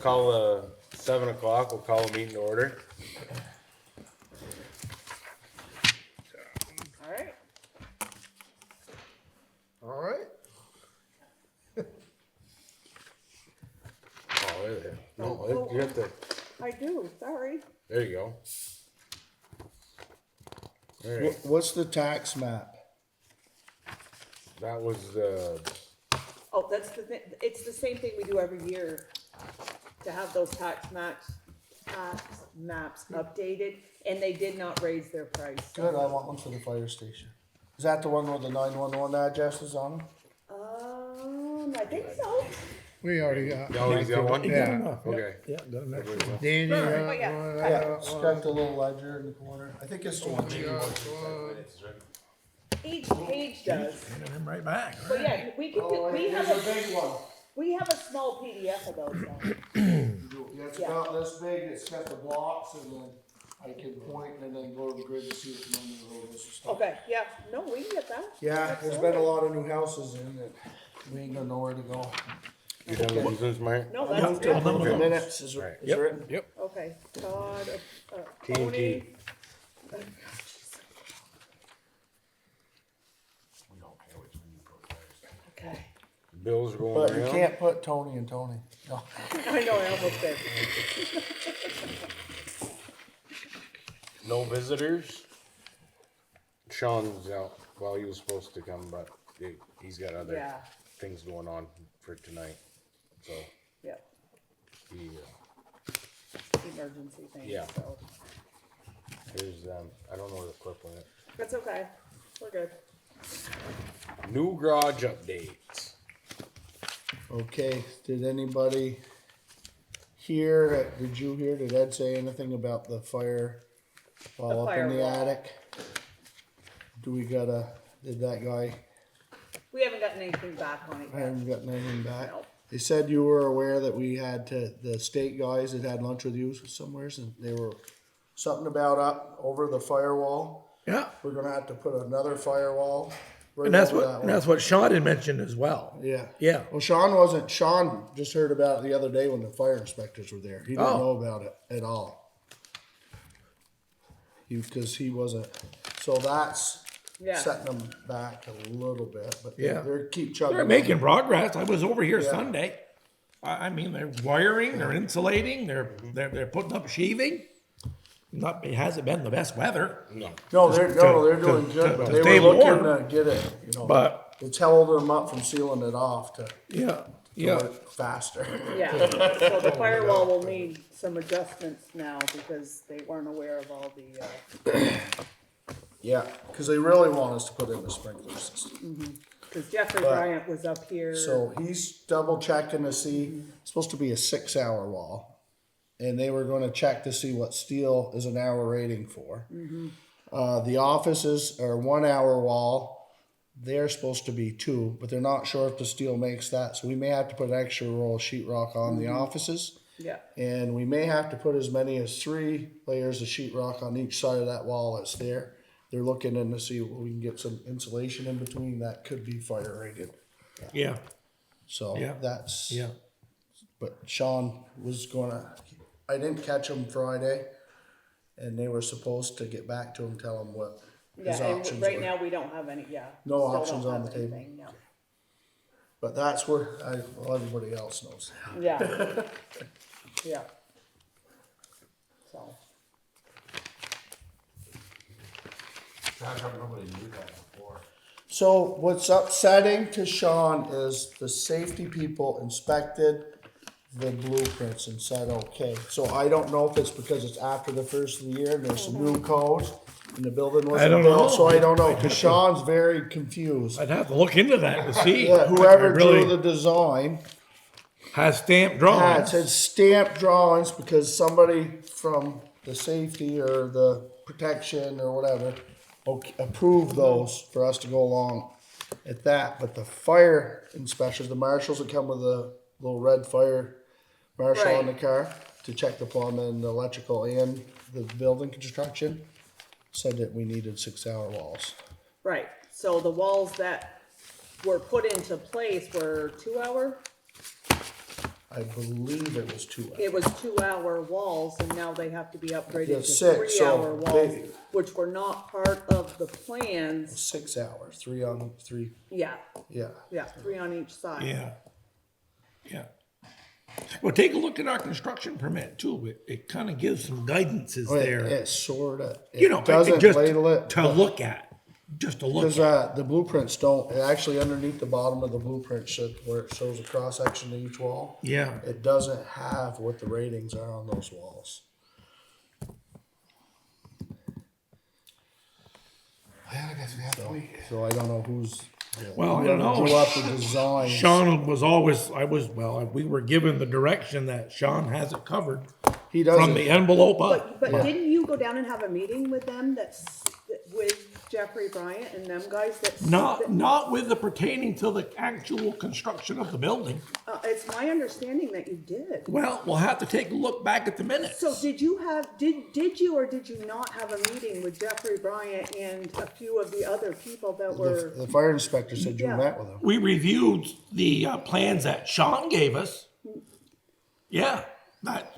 call 7 o'clock. We'll call a meeting to order. Alright. All right. Oh, wait there. No, you have to. I do, sorry. There you go. All right. What's the tax map? That was Oh, that's the thing, it's the same thing we do every year, to have those tax maps updated, and they did not raise their price. Good, I want one for the fire station. Is that the one with the 911 address is on it? I think so. We already got. Oh, he's got one? Yeah. Okay. Yeah, got an extra Everybody's one. up. Danny, Sure, oh, yeah. Yeah, it's got the little ledger in the corner. I think it's the one. Each page does, And then right back. but yeah, we can do, we have There's a a, big one. we have a small PDF of those though. Yeah, it's Yeah. about this big, it's got the blocks and then I can point and then go to the grid to see what the number of roads and stuff. Okay, yeah, no, we can get that. Yeah, there's been a lot of new houses in that we ain't gonna know where to go. You done with business, Mike? No, I that's moved good. to Okay. minutes is Right. is written. Yep. Okay, Todd, T&T. Tony. Okay, Bills are going But you around. can't put Tony and Tony. No. I know, I almost did. No visitors. Sean's out. Well, he was supposed to come, but he's got other Yeah. things going on for tonight. So Yeah, he, emergency thing, Yeah. so, there's I don't know where the clip went. that's okay, we're good. New garage updates. Okay, did anybody hear, did you hear, did Ed say anything about the fire while up in the firewall. attic? Do we gotta, did that guy, We haven't gotten anything back on it I yet. haven't gotten anything back? No. They said you were aware that we had to, the state guys had had lunch with you somewheres and they were something about up over the firewall. Yeah. We're gonna have to put another firewall right And that's over what, that and one. that's what Sean had mentioned as well. Yeah. Yeah. Well, Sean just heard about it the other day when the fire inspectors were there. He didn't Oh. know about it at all. Because he wasn't, so that's Yeah. setting them back a little bit, but Yeah. they're keep chugging. They're on. making progress. I was over here Yeah. Sunday. I mean, they're wiring, they're insulating, they're putting up sheathing. It hasn't been the best weather, No. No, they're doing to- good, but to they stay were looking warm. to get it, you know. but It's held them up from sealing it off to yeah, do yeah. it faster. Yeah, so the firewall will need some adjustments now because they weren't aware of all the, Yeah, because they really want us to put in the sprinkler system. cause Jeffrey But- Bryant was up here. So he's double checking to see, it's supposed to be a 6-hour wall. And they were gonna check to see what steel is an hour rating for. The offices are 1-hour wall. They're supposed to be 2, but they're not sure if the steel makes that. So we may have to put an extra roll of sheetrock on the offices. Yeah, And we may have to put as many as 3 layers of sheetrock on each side of that wall that's there. They're looking in to see if we can get some insulation in between that could be fire rated. Yeah, So Yeah. that's, yeah. but Sean was gonna, I didn't catch him Friday. And they were supposed to get back to him, tell him what his yeah, options and right were. now we don't have any, yeah. No still don't options on have the table. anything, no. But that's where, well, everybody else knows. Yeah. Yeah. So, So what's upsetting to Sean is the safety people inspected the blueprints and said, okay. So I don't know if it's because it's after the first of the year and there's some new codes and the building wasn't don't know. built, so I don't know, cause Sean's very confused. I'd have to look into that to see. Yeah, whoever It really drew the design has stamped had drawings. said stamped drawings because somebody from the safety or the protection or whatever approved those for us to go along at that. But the fire inspectors, the marshals that come with the little red fire marshal on the Right. car to check the plumbing, the electrical, and the building construction, said that we needed 6-hour walls. right, so the walls that were put into place were 2-hour? I believe it was 2 hours. It was 2-hour walls, and now they have to be upgraded Yeah, to 6, so 3-hour walls, they- which were not part of the plans. 6 hours, 3 on 3. Yeah, Yeah. yeah, 3 on each side. Yeah. Yeah. Well, take a look at our construction permit too. It kind of gives some guidances there. It sort of. You know, doesn't just label it. to look at, just to look Because at. the blueprints don't, actually underneath the bottom of the blueprint should, where it shows a cross section of each wall. Yeah. It doesn't have what the ratings are on those walls. I guess we have to wait. So I don't know who's. Well, I don't know. Whoever drew up the design. Sean was always, we were given the direction that Sean has it covered He from doesn't. the envelope up. But didn't you go down and have a meeting with them with Jeffrey Bryant and them guys Not with the pertaining to the actual construction of the building. It's my understanding that you did. Well, we'll have to take a look back at the minutes. So did you or did you not have a meeting with Jeffrey Bryant and a few of the other people that were? The fire inspector said you Yeah. met with him. We reviewed the plans that Sean gave us. Yeah,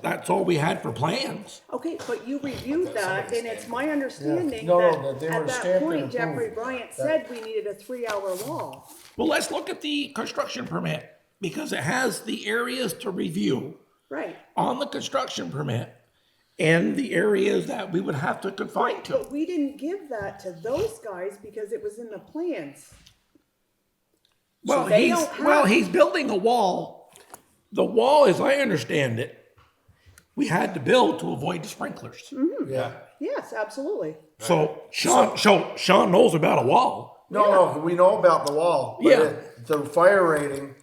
that's all we had for plans. Okay, but you reviewed that, and it's my understanding No, that they were at that stamped and point, Jeffrey approved. Bryant said we needed a 3-hour wall. Well, let's look at the construction permit because it has the areas to review Right. on the construction permit and the areas that we would have to confine Right, to. but we didn't give that to those guys because it was in the plans. Well, they don't have- he's building a wall. The wall, as I understand it, we had to build to avoid the sprinklers. Yeah. Yes, absolutely. So Sean knows about a wall. No, we know about the wall. But Yeah. the fire rating,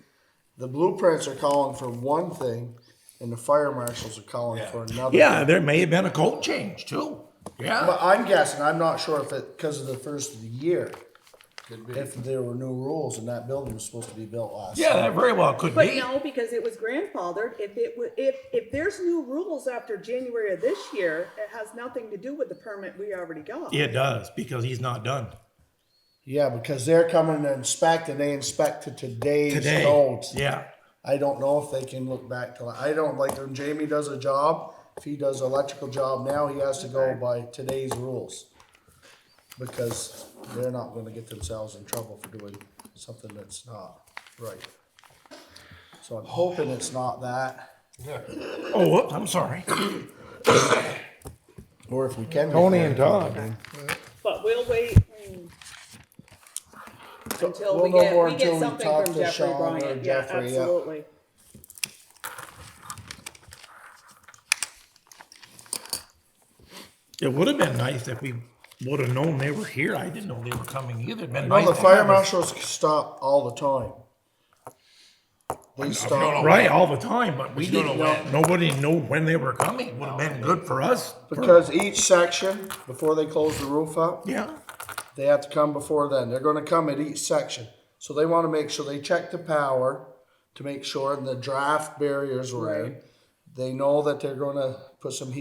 the blueprints are calling for one thing, and the fire marshals are calling for another. Yeah, thing. there may have been a code change too. Yeah. But I'm guessing, I'm not sure if it, because of the first of the year, if there were new rules and that building was supposed to be built last Yeah, summer. that very well could But be. no, because it was grandfathered. If there's new rules after January of this year, it has nothing to do with the permit we already got. It does because he's not done Yeah, because they're coming to inspect and they inspect to today's today. codes. Yeah. I don't know if they can look back to, I don't, like when Jamie does a job, if he does an electrical job now, he has to go by today's rules. Because they're not gonna get themselves in trouble for doing something that's not right. So I'm hoping it's not that, Oh, whoops, I'm sorry. or if we can. get Tony that. and Todd. But we'll wait until We'll we know more get until we something talk from to Jeffrey Sean or Bryant. Yeah, Jeffrey, yeah. absolutely. It would have been nice if we would have known they were here. I didn't know they were coming either. It'd been No, nice the to fire have us- marshals stop all the time. They stop. Right, all the time, but we didn't know. Nobody knew when they were coming. Would have been good for us. Because each section, before they close the roof up, Yeah. they have to come before then. They're gonna come at each section. So they wanna make sure they check the power to make sure and the draft barriers were in. They know that they're gonna put some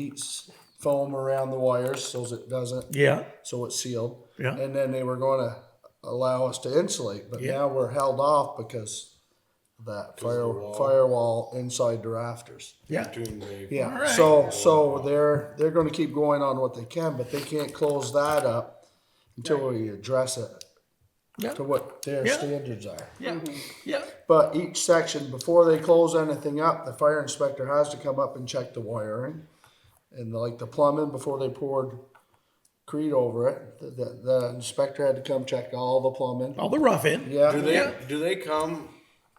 foam around the wires so it doesn't, Yeah. so it's sealed. Yeah. And then they were gonna allow us to insulate, but Yeah. now we're held off because of that firewall inside the rafters. Yeah. Between the- Yeah, Alright. so they're gonna keep going on what they can, but they can't close that up until we address it Yeah. to what their Yeah. standards are. Yeah. Yeah. But each section, before they close anything up, the fire inspector has to come up and check the wiring. And like the plumbing, before they poured Creed over it, the inspector had to come check all the plumbing. All the rough in. Yeah. Do they come,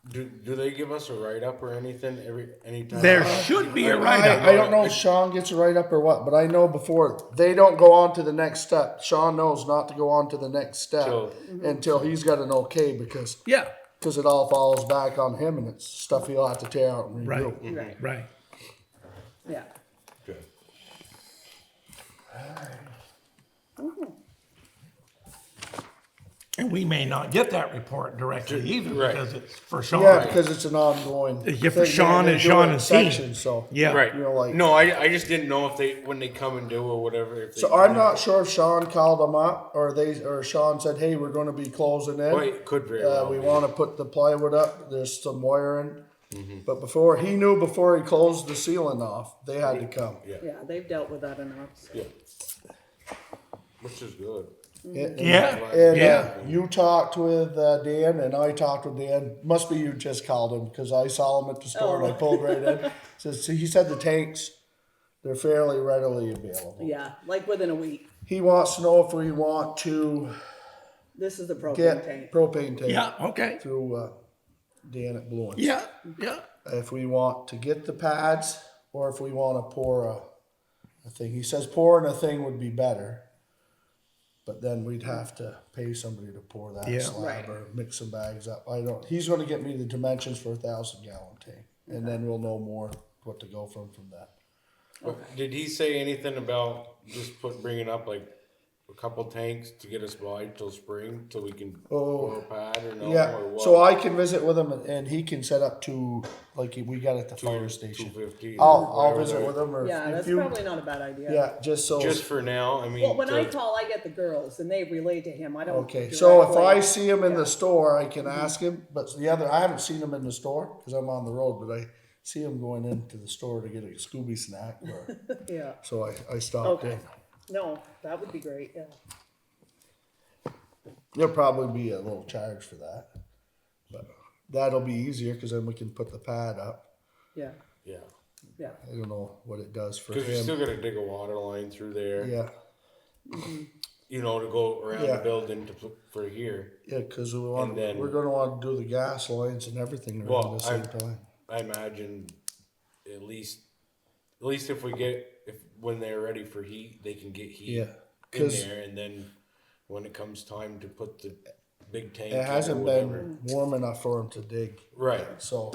do they give us a write-up or anything anytime? There should be a write-up. I don't know if Sean gets a write-up or what, but I know before, they don't go on to the next step. Sean knows not to go on to the next step until he's got an okay, because Yeah. it all falls back on him and it's stuff he'll have to tear out and Right. redo. Right. Right. Yeah. Good. And we may not get that report directly either Right. because it's for Sean. Yeah, because it's an ongoing. Yeah, for thing. Sean They and do Sean it and sections, so. Yeah. Right. You know, like- No, I just didn't know if they, when they come and do or whatever. If they, So I'm not sure if Sean called them up or Sean said, hey, we're gonna be closing in. Well, it could very well We be. wanna put the plywood up, there's some wiring, But before he closed the ceiling off, they had to come. Yeah, Yeah, they've dealt with that enough. So. yeah. Which is good. Yeah, And yeah. you talked with Dan, and I talked with Dan. Must be you just called him because I saw him at the store and I pulled right in. So he said the tanks, they're fairly readily available. Yeah, like within a week. He wants to know if we want to This is the propane get tank. propane tank Yeah, okay. through Dan at Blue Ones. Yeah, yeah. If we want to get the pads or if we want to pour a thing. He says pouring a thing would be better. But then we'd have to pay somebody to pour that Yeah. slab Right. or mix some bags up. He's going to get me the dimensions for a 1,000-gallon tank, and then we'll know more what to go from that. Did he say anything about just bringing up like a couple tanks to get us by till spring, till we can pour a pad or no? Yeah, Or what? so I can visit with him and he can set up like we got at the fire station. 250. I'll visit with him, or Yeah, if that's you, probably not a bad idea. yeah, just so. Just for now, I mean. Well, when I to- call, I get the girls and they relay to him. I don't. Okay, so if I directly- see him in Yeah. the store, I can ask him. But I haven't seen him in the store because I'm on the road. But I see him going into the store to get a Scooby snack. Yeah. So I stopped Okay. in. No, that would be great. Yeah. There'll probably be a little charge for that, but that'll be easier because then we can put the pad up. Yeah. Yeah. Yeah. I don't know what it does for Because we him. still got to dig a water line through there. Yeah, You know, to go around Yeah. the building for here. yeah, because we're And then- going to want to do the gas lines and everything around Well, the same time. I imagine at least if when they're ready for heat, they can get heat Yeah, in 'cause- there, and then when it comes time to put the big tank, It hasn't in or whatever. been warm enough for him to dig. Right. So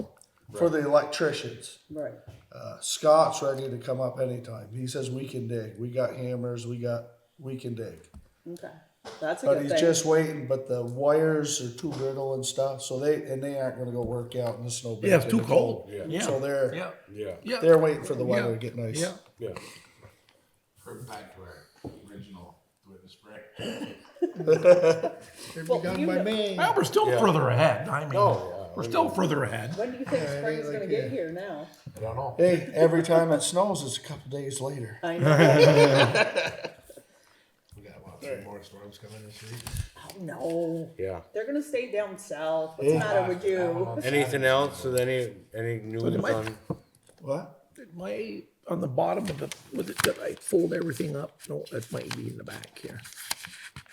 for the electricians, Right. Scott's ready to come up anytime. He says we can dig. We got hammers. We can dig. Okay. That's a But good he's thing. just waiting. But the wires are too brittle and stuff. So they aren't going to go work out in the snow. Yeah, it's in too the cold. Yeah. Yeah. So they're Yeah. Yeah. Yeah. they're waiting for the weather Yeah. to get nice. Yeah. Yeah. Back to our original with the spring. Well, you know- Well, we're still Yeah. further ahead. I mean, Oh, yeah. we're still further ahead. When do you think spring's gonna get here now? I don't know. Hey, every time it snows, it's a couple days later. I know. We got 3 more storms coming this week. Oh, no. Yeah. They're gonna stay down south. What's the Yeah. matter with you? Anything else with any news it might- on? What? My on the bottom of the with it that I fold everything up. No, that might be in the back here.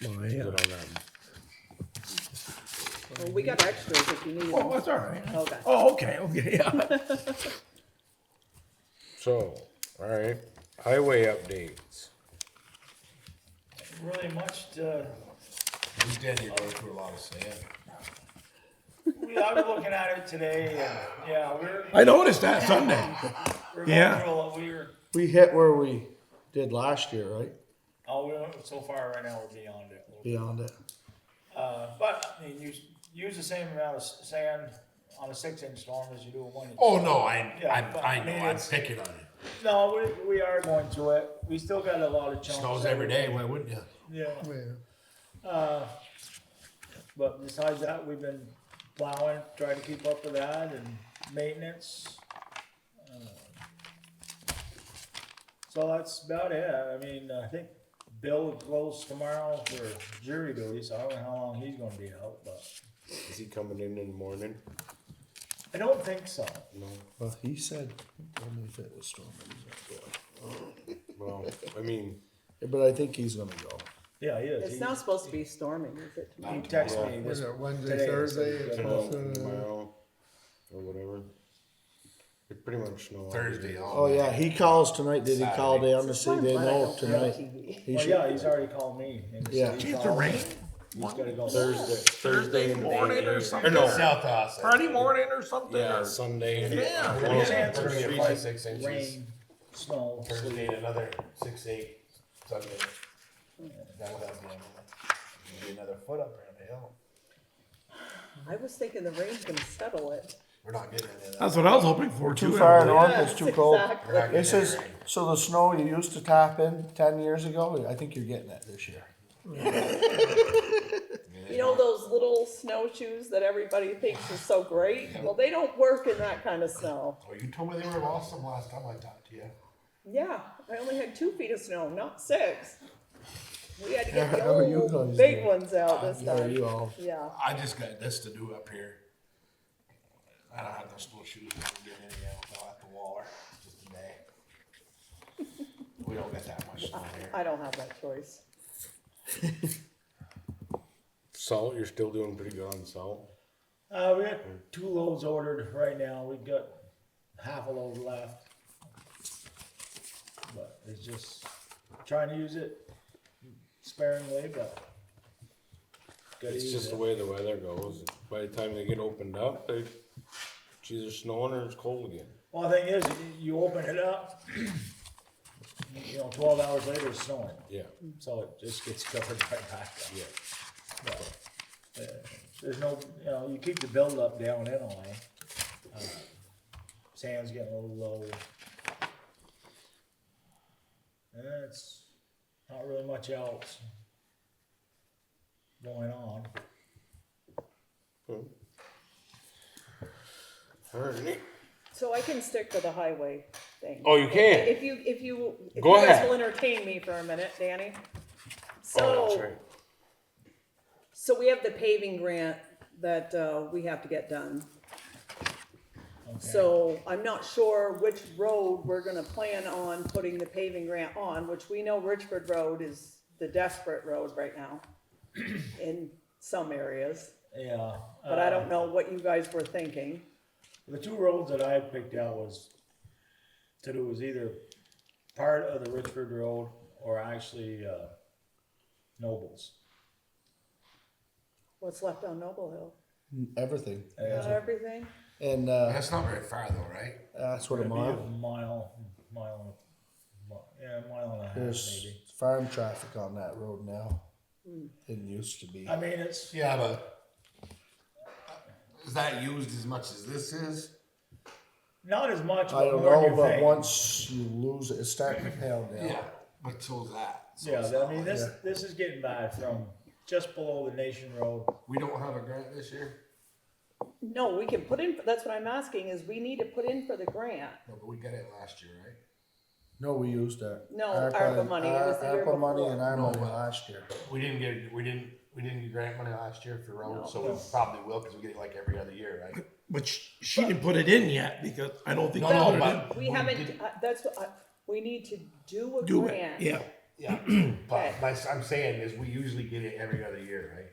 My Is it on that? Well, we got extras if you need oh, them. that's all right. Okay. Oh, okay, yeah. So, all right, highway updates. Really much We did, you go through a lot of sand. I was looking at it today and, yeah, I noticed that Sunday. we're Yeah. going through, we're, We hit where we did last year, right? so far right now, we're beyond it. Beyond it. But, I mean, you use the same amount of sand on a 6-inch storm as you do a 1-inch. Oh, no, Yeah, but, I I know, mean, I'm it's- picking on it. No, we are going through it. We still got a lot of chunks. Snows every day, why wouldn't you? Yeah. But besides that, we've been plowing, trying to keep up with that and maintenance. So that's about it. I mean, I think Bill will close tomorrow for jury duty, so I don't know how long he's gonna be out, but Is he coming in the morning? I don't think so. No. Well, he said, only if it was storming, he's not going. Well, I mean, Yeah, but I think he's gonna go. Yeah, he is. It's not supposed to be storming, is it? He texted me this Wednesday, today, Thursday? so- It's supposed to- tomorrow or whatever. It pretty much snow. Thursday, Oh yeah, he calls tonight. Did he call down to see One they glad I know don't tonight? watch TV. He Well, should, yeah, he's already called me. And Yeah. said he It's a called. rain. He's gotta go. Thursday and morning or something. Or no, South to us. Friday morning or something. yeah, or- Sunday. and- Yeah. Well, His answer Thursday, is 5, 6 inches. rain, snow. Thursday, another 6, 8, Sunday. That'll have be another foot up around the hill. I was thinking the rain's gonna settle it. We're not getting any of that. That's what I was hoping for too too. far north. Yes, It's too cold. exactly. We're not This getting is any rain. so the snow you used to tap in 10 years ago. I think you're getting it this year. You know those little little snowshoes that everybody thinks is so great. Well, they don't work in that kind of snow. Oh, you told me they were awesome last time I talked to you. Yeah, I only had 2 feet of snow, not 6. We had to get the How are you old guys big doing? ones out this How are time. you all? Yeah. I just got this to do up here. I don't have those little shoes. I can get any else. I'll have to waller just today. We don't get that much snow here. I don't have that choice. Salt, you're still doing pretty good on salt. We got 2 loads ordered right now. We've got half a load left. But it's just trying to use it sparingly, but. gotta It's use just it. the way the weather goes. By the time they get opened up, it's either snowing or it's cold again. Well, the thing is, you open it up, 12 hours later it's snowing. Yeah. So it just gets covered right back up. Yeah. But, there's no, you keep the buildup down anyway. Sand's getting a little low. And it's not really much else going on. Alright. So I can stick to the highway thing. Oh, you can? If you Go guys ahead. will entertain me for a minute, Danny. Oh, that's So, right. so we have the paving grant that, we have to get done. Okay. So I'm not sure which road we're gonna plan on putting the paving grant on, which we know Richford Road is the desperate road right now in some areas, Yeah. but I don't know what you guys were thinking. The 2 roads that I picked out was either part of the Richford Road or actually, Nobles. What's left on Noble Hill? Everything. Not everything? And That's not very far though, right? that's what a Maybe mile. a mile and a half There's maybe. farm traffic on that road now. Didn't used to be. I mean, it's, Yeah, but is that used as much as this is? not as much, I but don't more than know, you but think. once you lose it, it's starting to pound down. Yeah, but so's that. So Yeah, it's I not mean, like- this is getting bad from just below the Nation Road. We don't have a grant this year? No, we can put in, that's what I'm asking, is we need to put in for the grant. No, but we got it last year, right? No, we used that. No, ARPA money, it was the year ARPA money before. and our money No, last year. We didn't get grant money last year for roads, so we No. probably will, cause we get it like every other year, right? But she didn't put it in yet because I don't think. No, she no, put it but- in. We haven't, that's what, we need to do a Do it, grant. yeah. Yeah, but I'm saying is we usually get it every other year, right?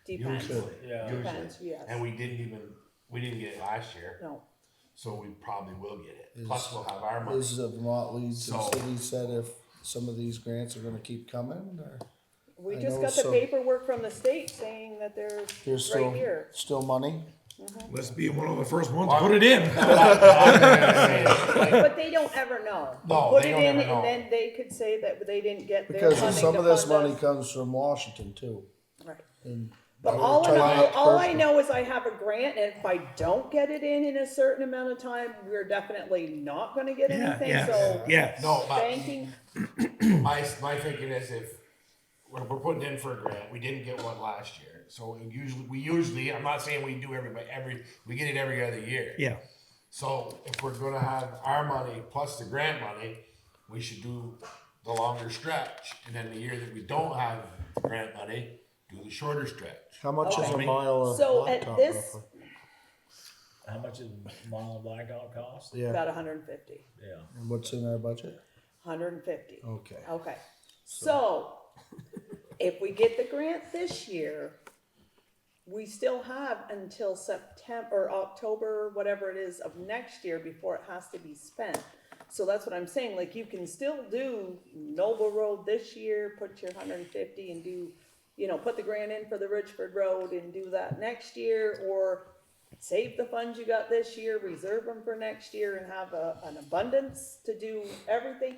Depends, Usually, Yeah. depends, yes. And we didn't get it last year, No, so we probably will get it. Plus we'll have our money. Is the Vermont Leads and So- Cities said if some of these grants are gonna keep coming, or we I just know got the some- paperwork from the state saying that there's there's still, right here. still money? Let's be one of the first ones to put it in. But they don't ever know. No, Put they it don't in ever know. and then they could say that they didn't get their Because funding some to of this fund money us. comes from Washington too. Right. And But I would all try to get all I personal. know is I have a grant, and if I don't get it in a certain amount of time, we're definitely not gonna get Yeah, anything, yeah, so. yeah. No, but Banking, my thinking is if we're putting in for a grant, we didn't get one last year. So we usually, I'm not saying we do we get it every other year. Yeah. So if we're gonna have our money plus the grant money, we should do the longer stretch. And then the year that we don't have the grant money, do the shorter stretch. How much is a Okay. mile of So at blacktop this- roughly? How much is a mile of blacktop cost? Yeah, about 150. Yeah. and what's in our budget? 150. Okay. Okay, so if we get the grant this year, we still have until September or October, whatever it is, of next year before it has to be spent. So that's what I'm saying, like, you can still do Noble Road this year, put your 150 and do, put the grant in for the Richford Road and do that next year, or save the funds you got this year, reserve them for next year, and have an abundance to do everything.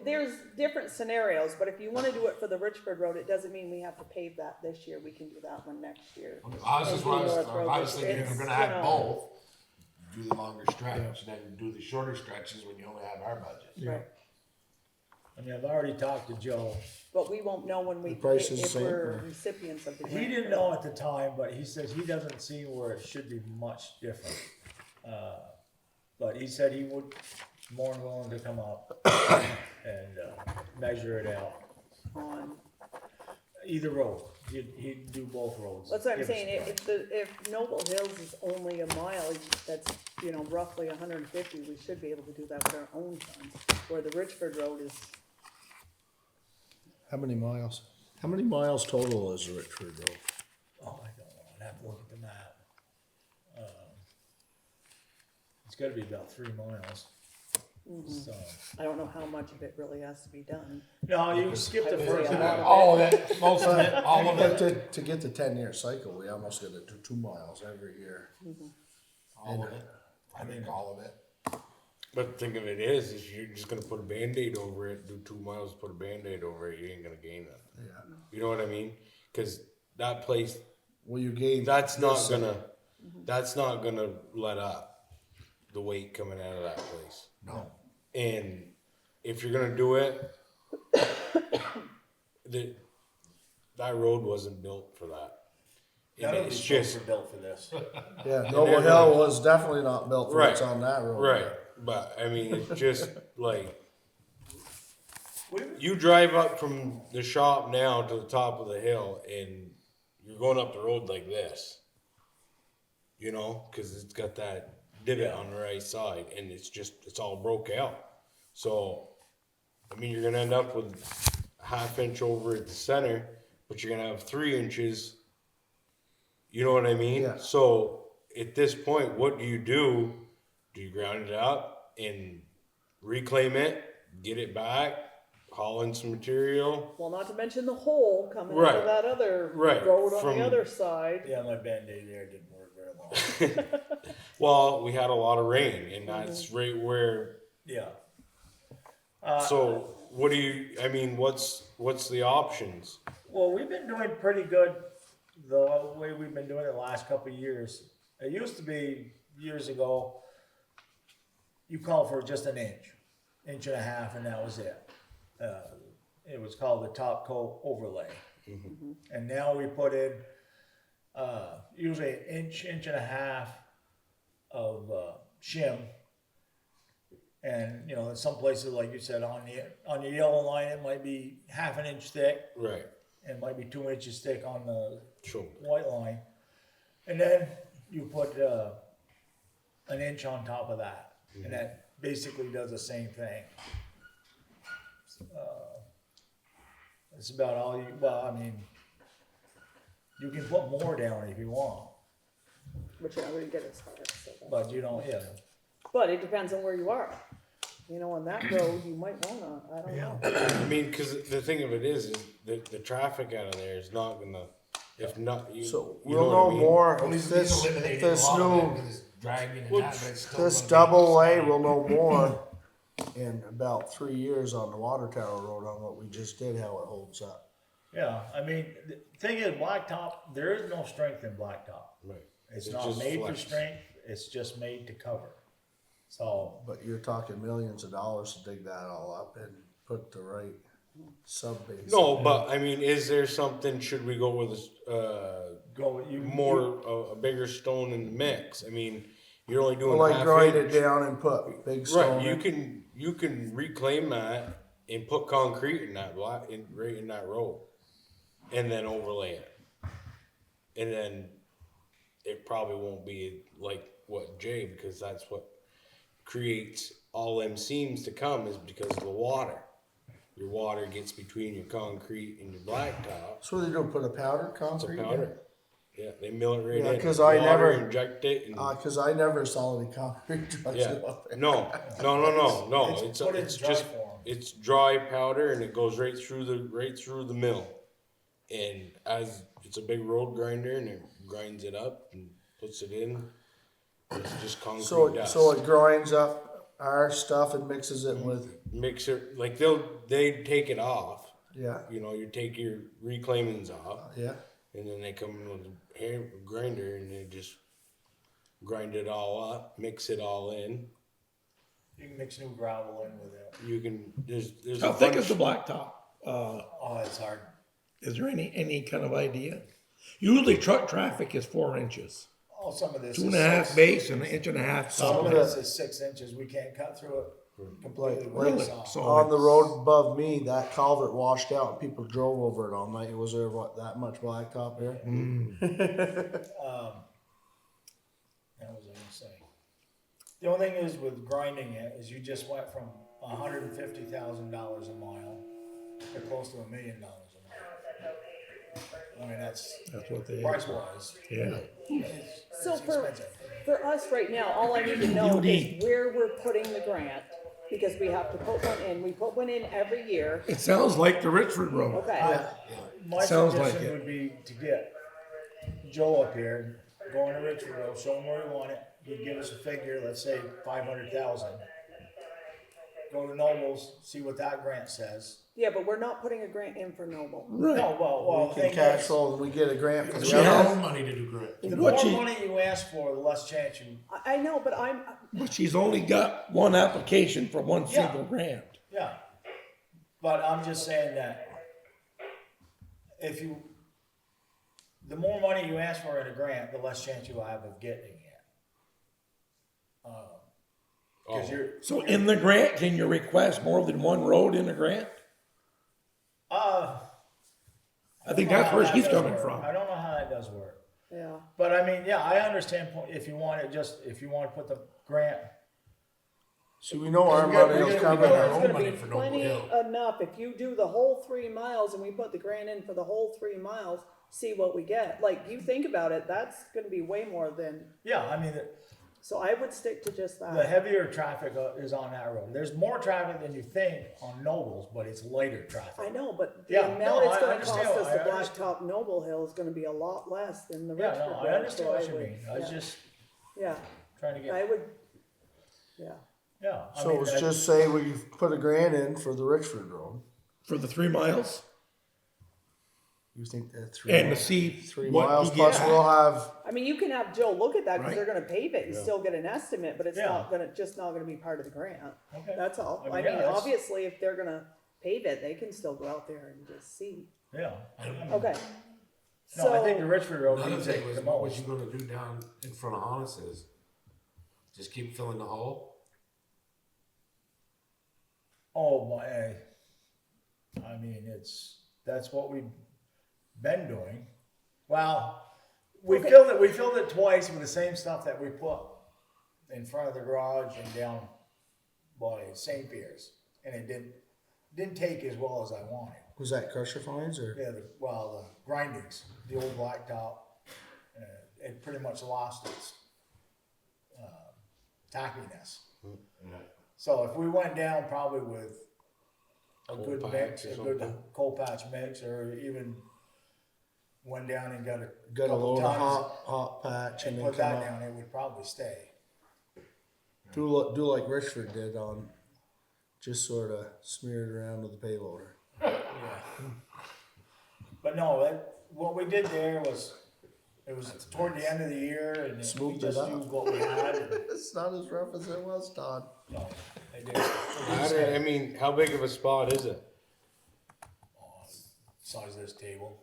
There's different scenarios, but if you wanna do it for the Richford Road, it doesn't mean we have to pave that this year, we can do that one next year. I was just, I North was thinking if Road, we're gonna it's, have both, do the longer stretch, and then do the shorter stretches when you only have our budget. Right. I mean, I've already talked to Joe. But we won't know when we, The price is the if same, we're or- recipients of the He grant. didn't know at the time, but he says he doesn't see where it should be much different. But he said he would more than willing to come up and measure it out. On, Either road, he'd do both roads. that's what I'm Give us saying, a if Noble Hills is only a mile, that's, roughly 150, we should be able to do that with our own funds. Where the Richford Road is, How many miles? How many miles total is Richford Road? Oh, I don't know, I'd have to look at the map. It's gotta be about 3 miles. So, I don't know how much of it really has to be done. no, you skip the I would first say a lot half. of All of it, most of it, all of But it, to get the 10-year cycle, we almost gotta do 2 miles every year. all of it. I think all of it. But the thing of it is you're just gonna put a Band-Aid over it, do 2 miles, put a Band-Aid over it, you ain't gonna gain nothing. Yeah. You know what I mean? Cause that place, Well, you gain. that's not this, gonna let up the weight coming out of that place. No. And if you're gonna do it, that road wasn't built for that. None And of it's these just, roads were built for this. Yeah, Noble Hill was definitely not built for what's Right, on that road. right, but I mean, it's just like, you drive up from the shop now to the top of the hill and you're going up the road like this. Cause it's got that divot on the right side and it's all broke out. So, I mean, you're gonna end up with a ½ inch over at the center, but you're gonna have 3 inches. You know what I mean? Yeah. So, at this point, what do? Do you ground it up and reclaim it, get it back, haul in some material? Well, not to mention the hole coming out Right. of that other Right. road on From- the other side. Yeah, my Band-Aid there didn't work very long. Well, we had a lot of rain, and that's right where. Yeah. So, what do you? I mean, what's the options? Well, we've been doing pretty good the way we've been doing it the last couple of years. It used to be years ago, you called for just an inch, 1.5 inches, and that was it. It was called the top coat overlay. And now we put in usually 1.5 inches of shim. And in some places, like you said, on the yellow line, it might be 1/2 inch thick. Right. And might be 2 inches thick on the Sure. white line. And then you put an inch on top of that. And that basically does the same thing. That's about all you can put more down if you want, Which I wouldn't get as far as. So that- but you don't, yeah. But it depends on where you are. On that road, you might wanna, I don't know. I mean, because the thing of it is the traffic out of there is not gonna. If not, you. So you we'll what know I mean? more Well, if he's this, eliminating this a lot of it new, with his dragging and Well, that, but it's still this gonna be double A, steady. we'll know more in about 3 years on the Water Tower Road on what we just did, how it holds up. Yeah, I mean, the thing is, blacktop, there is no strength in blacktop. Right. It's It's not just made for flex. strength, it's just made to cover. So, But you're talking millions of dollars to dig that all up and put the right sub base. No, but I mean, is there something? Should we go with a bigger stone in the mix? I mean, you're only doing Well, like half grind inch. it down and put big stone Right, in. you can reclaim that and put concrete in that right in that road, and then overlay it, and then it probably won't be like what Jay, because that's what creates all them seams to come is because of the water. Your water gets between your concrete and your blacktop. So they don't put a powder It's a concrete in? powder. Yeah, they mill it right Yeah, in. 'cause I Water, never- inject it. And, Cause I never saw any concrete trucks yeah, up there. no. It's put in It's dry just form. it's dry powder and it goes right through the mill, and as it's a big road grinder and it grinds it up and puts it in. It's just concrete dust. So it grinds up our stuff and mixes it with, Mixer, like they take it off. yeah, You take your reclaimings off, yeah. and then they come in with a hair grinder and they just grind it all up, mix it all in, You can mix new gravel in with it. You can, there's How a thick bunch. is the blacktop? Oh, it's hard. Is there any kind of idea? Usually truck traffic is 4 inches. Oh, some of this Two is and a half 6. base and 1.5 inch Some top. of this is 6 inches. We can't cut through it completely with Really? a saw. So On the road above me, that culvert washed out and people drove over it all night. Was there that much blacktop here? That was what I was gonna say. The only thing is with grinding it is you just went from $150,000 a mile to close to $1 million a mile. I mean, that's what they price wise. Yeah. So It's for, expensive. for us right now, all I need to know DOD. is where we're putting the grant, because we have to put one in. We put one in every year. It sounds like the Richford Road. Okay, My Sounds like suggestion it. would be to get Joe up here, go on to Richford Road, show him where we want it. He'd give us a figure, let's say 500,000. Go to Nobles, see what that grant says. yeah, but we're not putting a grant in for Noble. Right. No, well, We the can thing cash is, flow and we get a grant for We the have other. our own money to do grant. the What more she- money you ask for, the less chance you. I know, but But she's only got one application for one Yeah. single grant. Yeah, but I'm just saying that the more money you ask for in a grant, the less chance you have of getting it. Because Oh. you're, So in the grant, can you request more than one road in the grant? I I think don't know that's how where that she's does coming work. from. I don't know how that does work, yeah. but I mean, yeah, I understand if you want to put the grant. So we know our We got- money we is got- covered. we got- our There's own gonna money be for Noble plenty Hill. enough, if you do the whole 3 miles and we put the grant in for the whole 3 miles, see what we get. Like, you think about it, that's gonna be way more than, Yeah, I mean, so I would stick to just the that. heavier traffic is on that road. There's more traffic than you think on Nobles, but it's lighter traffic. I know, but the Yeah, amount no, it's I gonna cost understand, us I to understand. blacktop Noble Hill is gonna be a lot less than the Yeah, Richford no, Road. I understand so what you would- mean. I was yeah. just Yeah, trying to get. I would, yeah. Yeah. I So mean, let's just say we put a grant in for the Richford Road. For the 3 miles? You think that three, And to see 3 what miles he plus gets. we'll have, I mean, you can have Joe look at that, cause Right. they're gonna pave it and still get an estimate, but it's Yeah. not gonna be part of the grant. Okay. That's all. I mean, I yeah, mean, that's- obviously, if they're gonna pave it, they can still go out there and just see. Yeah. Okay. No, I think the So, Richford Road Another needs thing it was, the what was most. you gonna do down in front of Honus's? Just keep filling the hole? Oh my, I mean, that's what we've been doing. Well, we Okay. filled it twice with the same stuff that we put in front of the garage and down by St. Pierre's. And it didn't take as well as I wanted. was that crusher fines or? Yeah, the grindings, the old blacktop, it pretty much lost its tackiness. So if we went down probably with a Coal good patch mix, or a good something. coal patch mix, or even went down and got a Got a couple load of tons hot patch and and then put come that up. down, it would probably stay. Do like Richford did on, just sort of smeared around with the payloader. But no, what we did there was, it was toward the end of the year, and we Smoothed it just up. used what we had. And, It's not as rough as it was, Todd. no, it did. I mean, how big of a spot is it? Size of this table.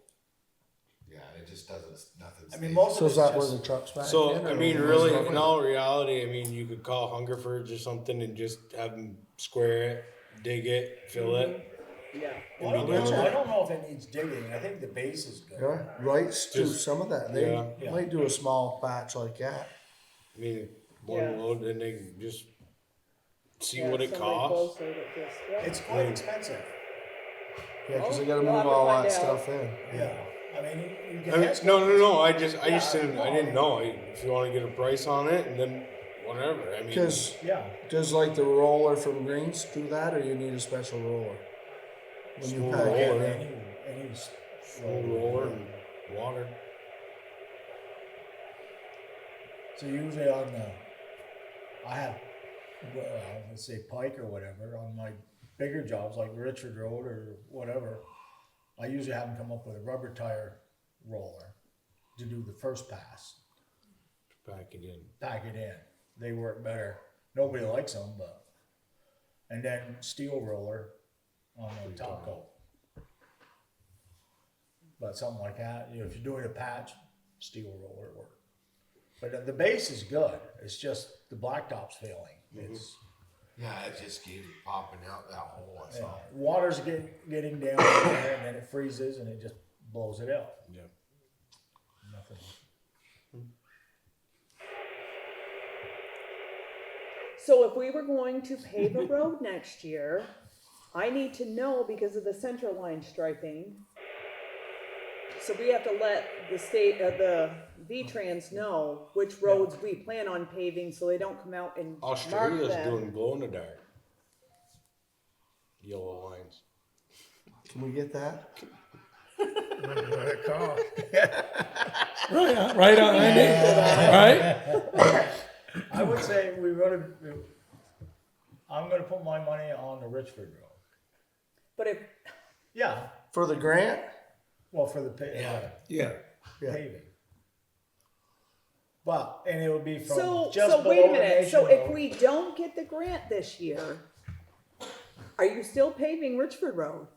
Yeah, it just doesn't, nothing. I mean, most So of is it's that where just, the truck's back So, in, or I mean, where's really, it? in all reality, I mean, you could call Hungerford's or something and just have them square it, dig it, fill it. yeah. I don't know if it needs digging. I think the base is good. Yeah, Wrights do Just- some of that. They yeah. might do a small patch like that. I mean, one Yeah. load and they can just see Yeah, what it somebody costs. closer that just- yeah. It's quite expensive. Yeah, because they Oh, gotta we'll move have to all find that out. stuff in. Yeah. I mean, you I can. mean, no. I just Yeah, didn't. I didn't know. If you want to get a price on it, and then whatever. I mean, Because Yeah. does like the roller from Greens do that, or you need a special roller when you Smooth pack it roller. in? Any full roller and water. So usually on I have, well, let's say Pike or whatever, on my bigger jobs like Richard Road or whatever, I usually have them come up with a rubber tire roller to do the first pass, Pack it in. pack it in. They work better. Nobody likes them, but and then steel roller on the top coat. But something like that, you know, if you're doing a patch, steel roller work. But the base is good, it's just the blacktop's failing. It's, Yeah, it just keeps popping out that hole, that's all. water's getting down there, and then it freezes and it just blows it out. Yeah. Nothing. So if we were going to pave a road next year, I need to know because of the center line striping. So we have to let the state, the V-Trans know which roads we plan on paving, so they don't come out and mark Australia's them. doing glow in the dark. Yellow lines. Can we get that? Right on, right? I would say I'm gonna put my money on the Richford Road. But if, Yeah, For the grant? well, for the Yeah. Yeah. Yeah. paving. But, and it would be from so just wait a below the minute, Nation so if Road. we don't get the grant this year, are you still paving Richford Road?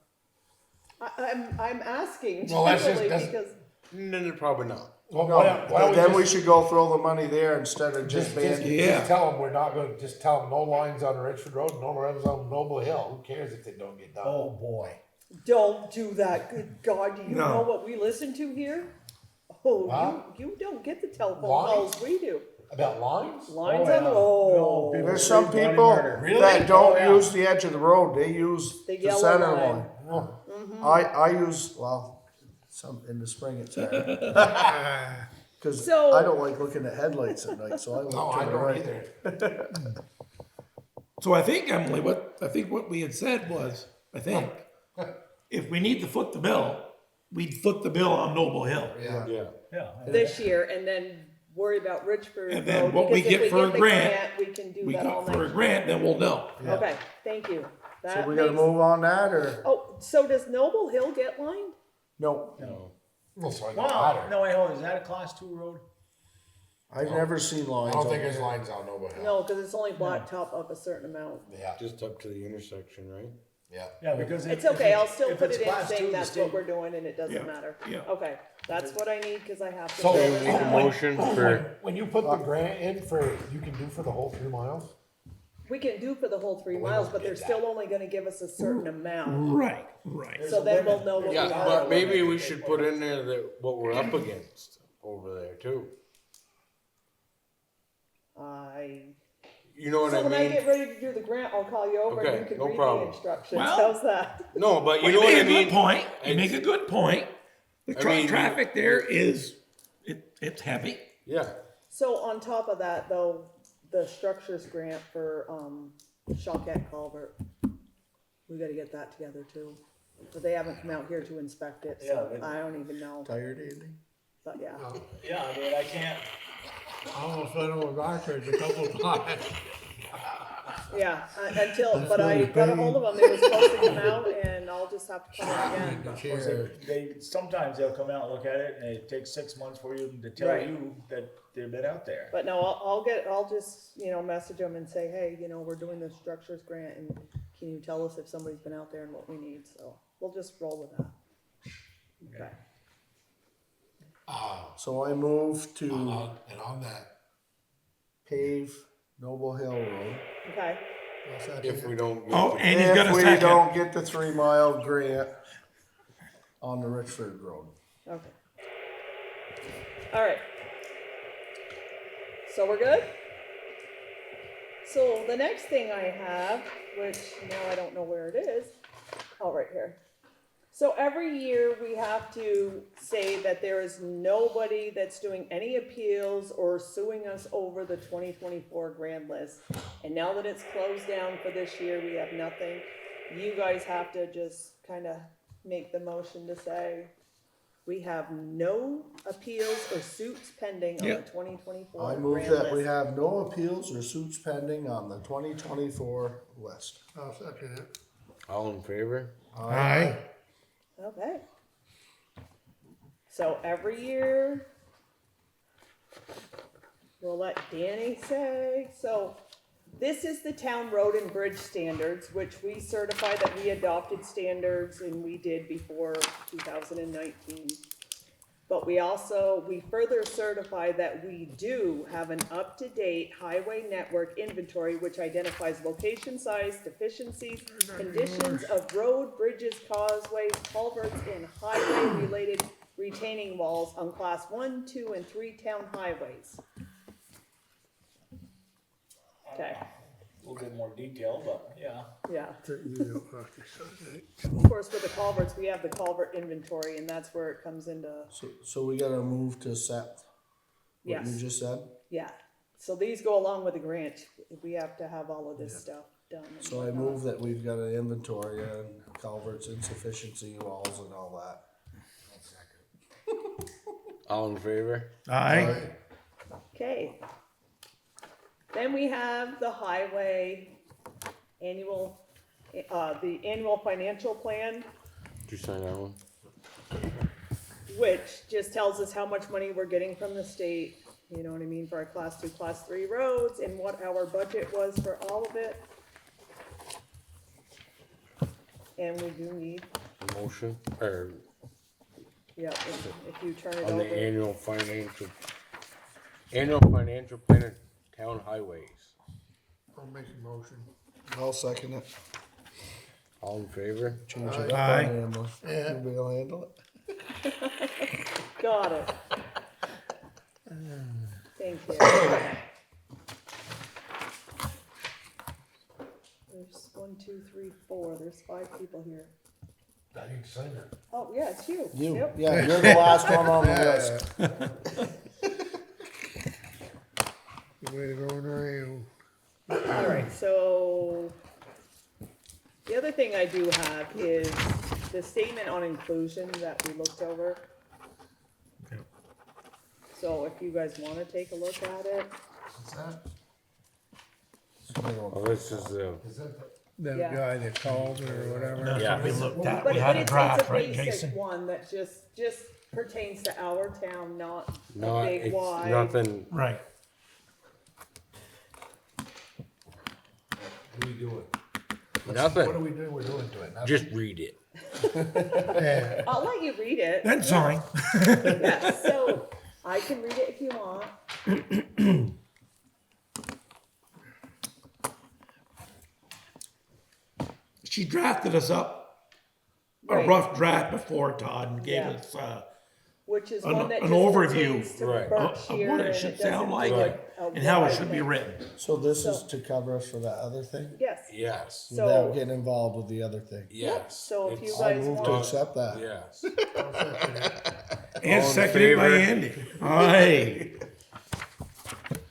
I'm asking Well, that's just- generally that's- because, No, probably not. Well, No, why don't then we just- should go throw the money there instead of just banning. Yeah. Just tell them we're not gonna, just tell them no lines on Richford Road, no lines on Noble Hill, who cares if they don't get done? Oh, boy. don't do that, good God, do you No. know what we listen to here? Oh, Huh? you don't get the telephone Lines? calls we do. About lines? Lines Oh, on the, yeah. oh. No, people- There's some Bloody people murder. Really? that don't Oh, yeah. use the edge of the road, they use The the yellow center line. line. Oh, I use, well, some, in the spring it's better. Cause So- I don't like looking at headlights at night, so I no, look I to the don't right. either. So I think, Emily, what we had said was, if we need to foot the bill, we'd foot the bill on Noble Hill. Yeah. Yeah. Yeah. This year, and then worry about Richford And then Road, what we because if get for a the grant, We can do We that all got for a night. grant, then we'll know. Okay, thank you. So That we gotta makes- move on that, or? Oh, so does Noble Hill get lined? No, No. Well, so I got Wow, ladder. no, wait, hold on, is that a class 2 road? I've never seen I lines don't on think there's there. lines on Noble Hill. No, because it's only blacktop up a certain amount. Yeah, Just up to the intersection, right? yeah. Yeah, because It's if okay, it- I'll still if put it's it in class two, saying the that's state- what we're doing and it doesn't Yeah, matter. yeah. Okay, that's what I need, because I have to. So- fill Okay, this we need a out. motion for, When you put the grant in for, you can do for the whole 3 miles? We can do for the whole 3 We miles, won't but get they're that. still only gonna give us a certain amount. Right. There's So a then we'll limit. know what we yeah, are. but maybe we should put in there that what we're up against over there too. You know what So I when I get mean? ready to do the grant, I'll call you over and Okay, you can no read problem. the instructions, Well- how's that? No, but you You know what I make a mean? good point. You I- make a good point. The I mean, traffic there is, it's heavy. Yeah, So on top of that, though, the structures grant for, Shawkat Culvert, we gotta get that together too. But they haven't come out here to inspect it, Yeah, so but- I don't even know, Tired, Andy? but yeah. Yeah, I mean, I can't, I almost went over backwards a couple times. Yeah, but I got a hold of them, they were supposed to come out and I'll just have to call them again. Chair. sometimes they'll come out and look at it and it takes 6 months for you to tell Right. you that they've been out there. But no, I'll just, message them and say, hey, we're doing this structures grant and can you tell us if somebody's been out there and what we need, so we'll just roll with that. Okay. So I move to And on that, pave Noble Hill Road. Okay, if we don't. Get Oh, the- and he's got a If we second. don't get the 3 mile grant on the Richford Road. okay. All right. So we're good? So the next thing I have, which now I don't know where it is, oh, right here. So every year we have to say that there is nobody that's doing any appeals or suing us over the 2024 grand list. And now that it's closed down for this year, we have nothing. You guys have to just kind of make the motion to say we have no appeals or suits pending on the Yep. 2024 I move grand that we list. have no appeals or suits pending on the 2024 list. I'll second it. All in favor? Aye. Okay. So every year, we'll let Danny say, so This is the town road and bridge standards, which we certify that we adopted standards and we did before 2019. But we further certify that we do have an up-to-date highway network inventory which identifies location, size, deficiencies, conditions of road, bridges, causeways, culverts, and highway-related retaining walls on class 1, 2, and 3 town highways. Okay, A little bit more detail, but yeah. yeah. Okay. Of course, with the culverts, we have the culvert inventory, and that's where it comes into, So we gotta move to accept what you yes, just said. yeah. So these go along with the grant. We have to have all of this stuff done. and So I whatnot. move that we've got an inventory and culverts, insufficiency walls and all that. All in favor? Aye. Okay. Then we have the highway annual, the annual financial plan, Did you sign that one? which just tells us how much money we're getting from the state, you know what I mean, for our class 2, class 3 roads, and what our budget was for all of it. And we do need, A motion, or yeah, if you turn it on the over, annual financial plan of town highways. I'll make a motion. I'll second it. All in favor? Change it up Aye. on Emma. Anybody will handle it? got it. Thank you. There's 1, 2, 3, 4, there's 5 people here. I need to sign it. Oh, yeah, it's you. You, Yep. yeah, you're the last one on the list. Way to go, Noreen. All right, so the other thing I do have is the statement on inclusion that we looked over. Okay. So if you guys want to take a look at it, What's that? Oh, this is the, Is that the? That Yeah. guy that called or whatever. That's Yeah. what we looked at. but We had a it's draft, a right, basic Jason? one that just pertains to our town, not a not, big it's wide. nothing, Right. What are we doing? What are nothing, we doing? We're doing to it. Nothing. just read it. Yeah. I'll let you read it. Then sign. Yeah, so I can read it if you want. She drafted us up a Right. rough draft before, Todd, and gave Yeah. us, Which is An- one that an just overview. pertains to Right. Berkshire, of what and it should doesn't sound like do Right. a and how it wide should be thing. written. So this is So- to cover us for that other thing, Yes. Yes, So- without getting involved with the other thing. yes. So if you It's- I guys move to want, accept that. Yes. And in seconded by favor? Andy. Aye.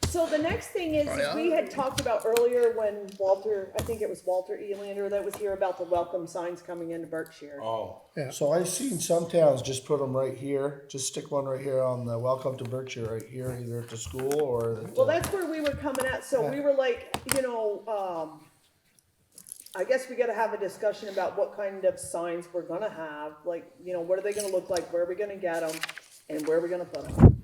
so the next thing is we had talked about earlier when Walter, I think it was Walter Elander that was here about the welcome signs coming into Berkshire. Oh, So I've seen some towns just put them right here, just stick one right here on the welcome to Berkshire right here, either at the school or at Well, the, that's where we were coming at, so we were like, you know, I guess we gotta have a discussion about what kind of signs we're gonna have, like, you know, what are they gonna look like, where are we gonna get them, and where are we gonna put them?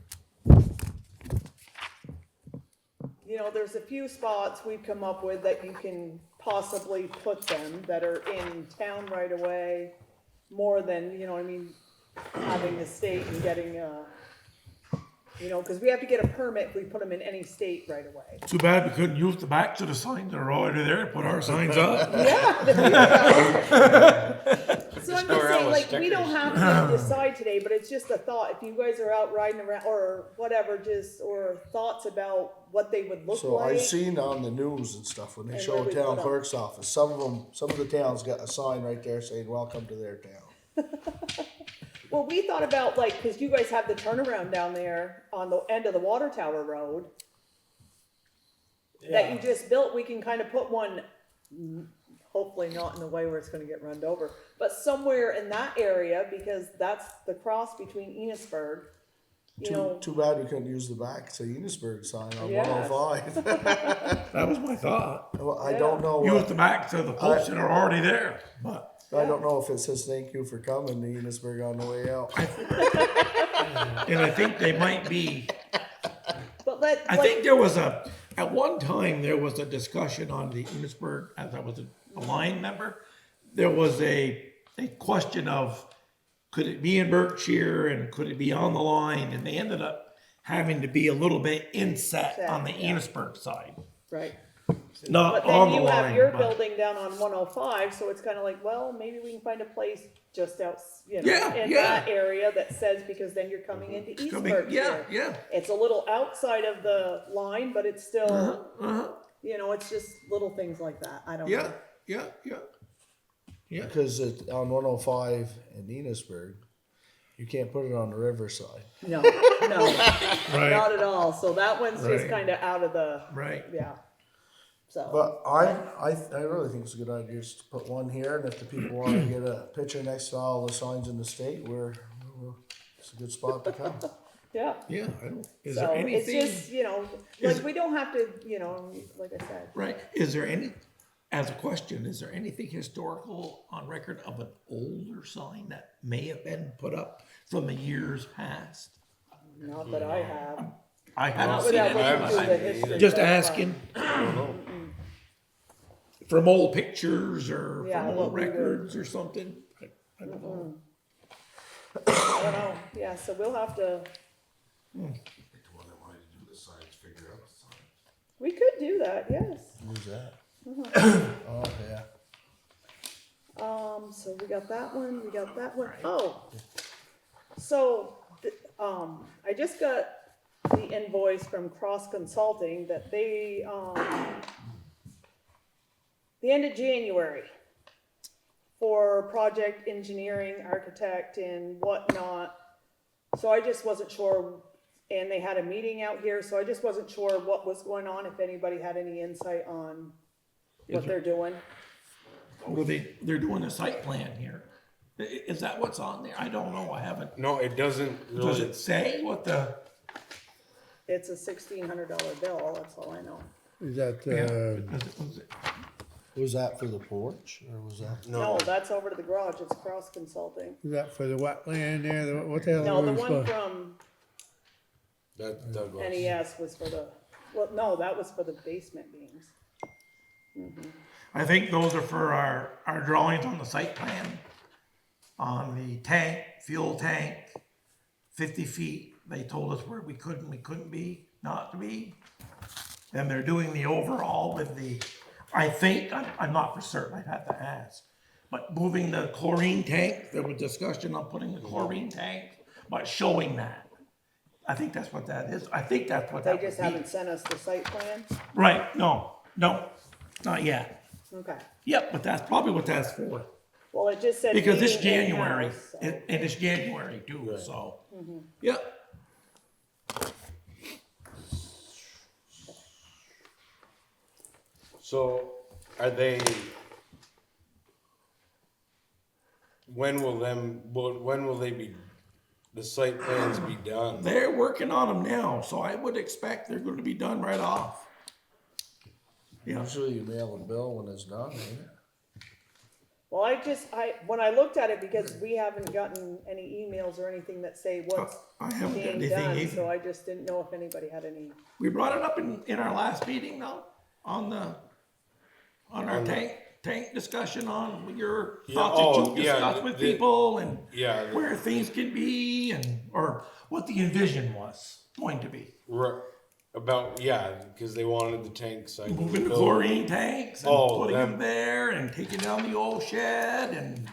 You know, there's a few spots we've come up with that you can possibly put them that are in town right away, more than, you know what I mean, having the state and getting, you know, cause we have to get a permit if we put them in any state right away. Too bad we couldn't use the backs of the signs that are already there to put our signs up. So I'm go just around saying, with like, we don't stickers. have to decide today, but it's just a thought, if you guys are out riding around, or whatever, just, or thoughts about what they would look so like. I've seen on the news and stuff, when they And show where a we town put 'em. clerk's office, some of the towns got a sign right there saying, welcome to their town. Well, we thought about, like, cause you guys have the turnaround down there on the end of the water tower road that you Yeah. just built, we can kind of put one, hopefully not in the way where it's gonna get run over, but somewhere in that area, because that's the cross between Enosburg, you know. Too bad we couldn't use the back, it's a Enosburg sign on Yes. 105. That was my thought. Well, I don't know Use what, the backs of the posts that are already there, but I don't know if it says thank you for coming to Enosburg on the way out. and I think they might be. But I think there was a At one time, there was a discussion on the Enosburg, as I was a line member, there was a question of, could it be in Berkshire and could it be on the line? And they ended up having to be a little bit inset on the Yeah. Enosburg side, right. not But on then the you have line. your but- building down on 105, so it's kind of like, well, maybe we can find a place just out, you know, Yeah, in yeah. that area that says, because then you're coming into East Coming- Berkshire. yeah. It's a little outside of the line, but it's still, Uh-huh. you know, it's just little things like that. I don't Yeah, know. yeah, yeah. Yeah, Because on 105 in Enosburg, you can't put it on the riverside. No, no, right, not at all. So that one's just Right. kind of out of the, right. yeah. So, But I really think it's a good idea just to put one here, and if the people want to get a picture next to all the signs in the state, it's a good spot to come. yeah. Yeah, I don't, is So there it's anything, just, you know, Is- like we don't have to, you know, like I said. right, is there any, as a question, is there anything historical on record of an older sign that may have been put up from the years past? Not that I have. I Not haven't seen without it. looking haven't through seen the it history. Just but, asking. From old pictures or Yeah, from what old we would- records or something? I don't know. I don't know. Yeah, so we'll have to, The one that wanted to do the signs, figure out the signs. we could do that, yes. Who's that? Mm-hmm. Oh, yeah. So we got that one, we got that one. Oh, so, I just got the invoice from Cross Consulting that they, the end of January for project engineering, architect and whatnot. So I just wasn't sure, and they had a meeting out here, so I just wasn't sure what was going on, if anybody had any insight on what they're doing. Well, they're doing a site plan here. Is that what's on there? I don't know, I haven't. No, it doesn't Does really. it say what the, It's a $1,600 bill, that's all I know. Is that, was it- Was that for the porch, or was that? No, that's over to the garage, it's Cross Consulting. is that for the wetland there? What the hell? No, the is one for? from That's Douglas. NES was for the, well, no, that was for the basement beams. I think those are for our drawings on the site plan. On the tank, fuel tank, 50 feet, they told us where we couldn't be, not to be. And they're doing the overall with the, I think, I'm not for certain, I'd have to ask. But moving the chlorine tank, there was discussion on putting the chlorine tank, but showing that. I think that's what that is. I think that's what They that would just be. haven't sent us the site plan? Right, no, not yet. Okay. Yep, but that's probably what that's for. Well, it just said. Because it's meeting January, in-house, so- and it's January too, so, Mm-hmm. yep. So, are they? When will they be? The site plans be done? They're working on them now, so I would expect they're gonna be done right off. Yeah, Usually you mail a bill when it's done, ain't it? Well, when I looked at it, because we haven't gotten any emails or anything that say what's I haven't got being anything done, either. so I just didn't know if anybody had any. We brought it up in our last meeting though, on our tank discussion on your Yeah, thoughts that you yeah, discussed with the- people and Yeah, where things can be or what the envision was going to be. because they wanted the tank site. Moving the chlorine tanks and Oh, putting them. them there and taking down the old shed and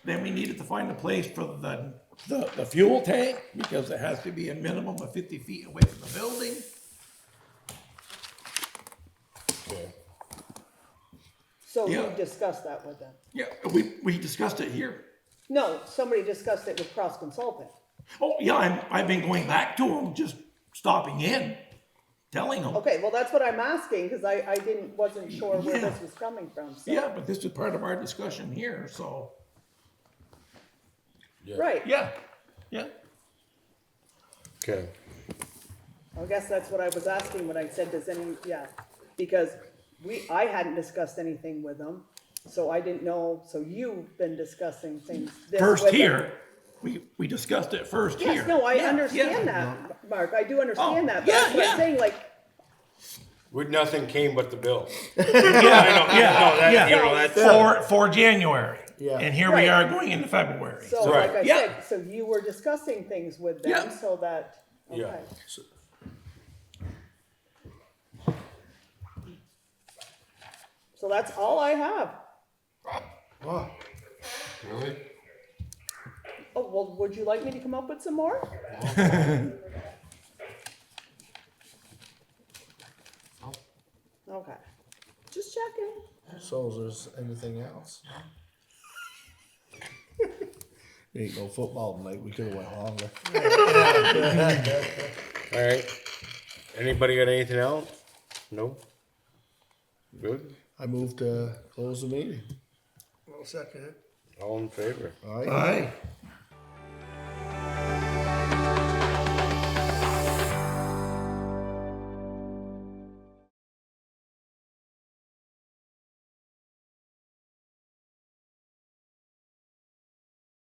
then we needed to find a place for the fuel tank because it has to be a minimum of 50 feet away from the building. Okay. So Yeah. we discussed that with them. Yeah, we discussed it here. No, somebody discussed it with Cross Consulting. Oh, yeah, I've been going back to them, just stopping in, telling them. Okay, well, that's what I'm asking, because I wasn't sure where Yeah. this was coming from, so. Yeah, but this is part of our discussion here, so, Right, yeah, yeah. Okay. I guess that's what I was asking when I said, because I hadn't discussed anything with them, so I didn't know, so you've been discussing things. this First with them. here, we discussed it first here. Yes, no, I Yeah, understand yeah. that, Mark, I do understand Oh, that, but that's yeah, what yeah. I'm saying, like, With nothing came but the bill. Yeah, yeah, that, you know, yeah. that's For January. Yeah. And here Right. we are going into February. So Right. like I Yeah. said, so you were discussing things with them Yeah. so that, Yeah. okay. So that's all I have. Wow. Really? Oh, well, would you like me to come up with some more? Okay. Just checking. So is there anything else? Ain't no football tonight. We could have went longer. all right. Anybody got anything else? No. Good. I moved to close the meeting. I'll second it. All in favor? All right. Aye.